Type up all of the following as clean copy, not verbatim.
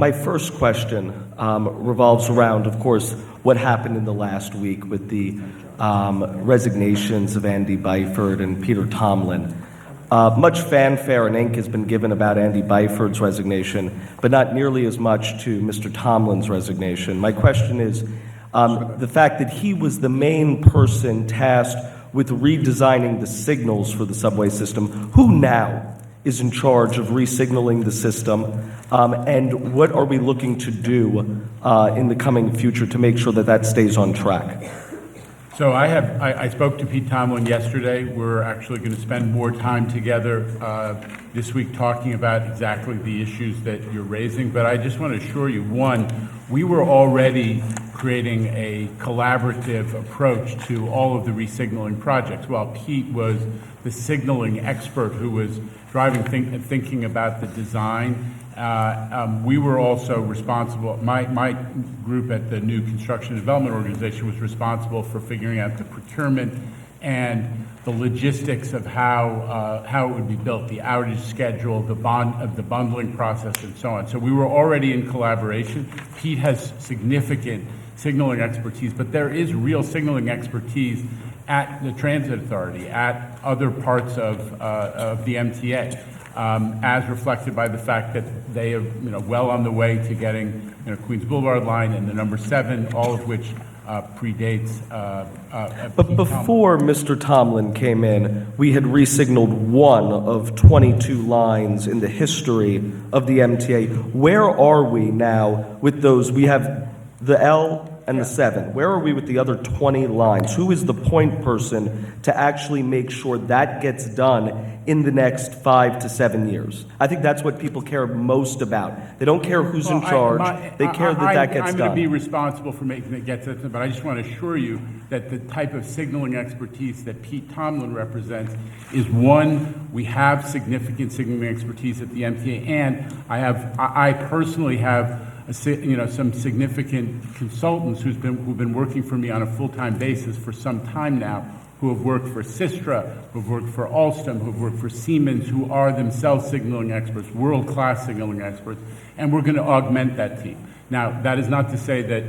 My first question revolves around, of course, what happened in the last week with the resignations of Andy Byford and Peter Tomlin. Much fanfare and ink has been given about Andy Byford's resignation, but not nearly as much to Mr. Tomlin's resignation. My question is, the fact that he was the main person tasked with redesigning the signals for the subway system, who now is in charge of re-signaling the system, and what are we looking to do in the coming future to make sure that that stays on track? So I spoke to Pete Tomlin yesterday. We're actually going to spend more time together this week talking about exactly the issues that you're raising. But I just want to assure you, one, we were already creating a collaborative approach to all of the resignaling projects. While Pete was the signaling expert who was driving thinking about the design, we were also responsible. My group at the new Construction Development Organization was responsible for figuring out the procurement and the logistics of how it would be built, the outage schedule, the bundling process, and so on. So we were already in collaboration. Pete has significant signaling expertise, but there is real signaling expertise at the Transit Authority, at other parts of the MTA. As reflected by the fact that they are, well on the way to getting, Queens Boulevard line and the number 7, all of which predates. But before Mr. Tomlin came in, we had re-signaled one of 22 lines in the history of the MTA. Where are we now with those? We have the L and the 7. Where are we with the other 20 lines? Who is the point person to actually make sure that gets done in the next 5 to 7 years? I think that's what people care most about. They don't care who's in charge. They care that gets done. I'm going to be responsible for making it get done, but I just want to assure you that the type of signaling expertise that Pete Tomlin represents is one, we have significant signaling expertise at the MTA, and I personally have some significant consultants who've been working for me on a full-time basis for some time now, who have worked for Sistra, who have worked for Alstom, who have worked for Siemens, who are themselves signaling experts, world-class signaling experts, and we're going to augment that team. Now, that is not to say that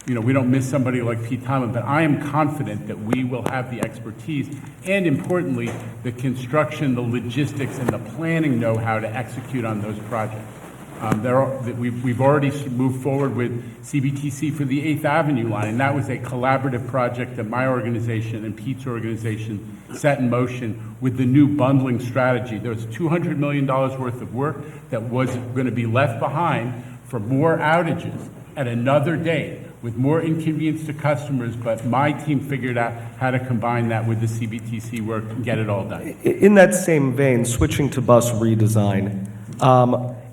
we don't miss somebody like Pete Tomlin, but I am confident that we will have the expertise and, importantly, the construction, the logistics, and the planning know-how to execute on those projects. We've already moved forward with CBTC for the 8th Avenue line, and that was a collaborative project that my organization and Pete's organization set in motion with the new bundling strategy. There was $200 million worth of work that was going to be left behind for more outages at another date with more inconvenience to customers, but my team figured out how to combine that with the CBTC work and get it all done. In that same vein, switching to bus redesign,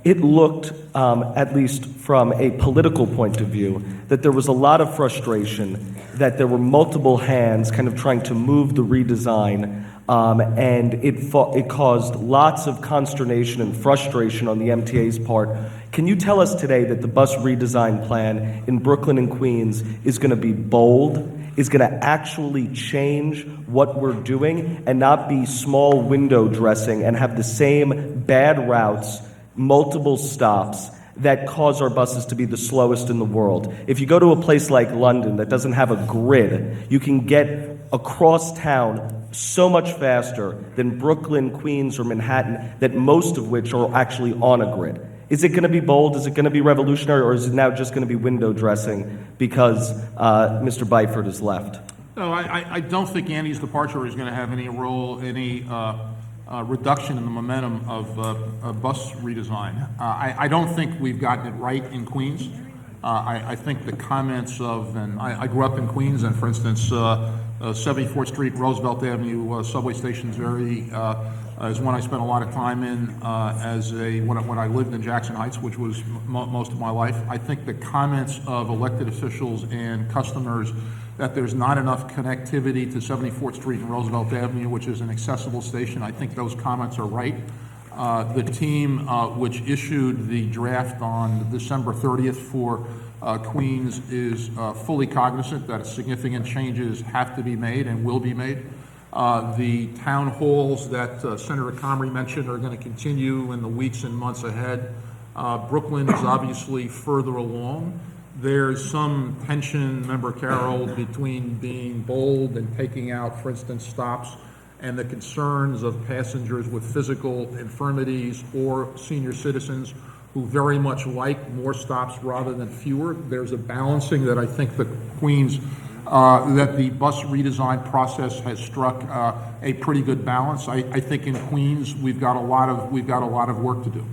it looked, at least from a political point of view, that there was a lot of frustration, that there were multiple hands kind of trying to move the redesign, and it caused lots of consternation and frustration on the MTA's part. Can you tell us today that the bus redesign plan in Brooklyn and Queens is going to be bold, is going to actually change what we're doing, and not be small window dressing and have the same bad routes, multiple stops that cause our buses to be the slowest in the world? If you go to a place like London that doesn't have a grid, you can get across town so much faster than Brooklyn, Queens, or Manhattan, that most of which are actually on a grid. Is it going to be bold? Is it going to be revolutionary? Or is it now just going to be window dressing because Mr. Byford has left? No, I don't think Andy's departure is going to have any role, any reduction in the momentum of bus redesign. I don't think we've gotten it right in Queens. I think the comments of, and I grew up in Queens, and for instance, 74th Street, Roosevelt Avenue subway station is one I spent a lot of time in when I lived in Jackson Heights, which was most of my life. I think the comments of elected officials and customers that there's not enough connectivity to 74th Street and Roosevelt Avenue, which is an accessible station, I think those comments are right. The team which issued the draft on December 30th for Queens is fully cognizant that significant changes have to be made and will be made. The town halls that Senator Comrie mentioned are going to continue in the weeks and months ahead. Brooklyn is obviously further along. There's some tension, Member Carroll, between being bold and taking out, for instance, stops and the concerns of passengers with physical infirmities or senior citizens who very much like more stops rather than fewer. There's a balancing that I think the Queens, that the bus redesign process has struck a pretty good balance. I think in Queens we've got a lot of work to do.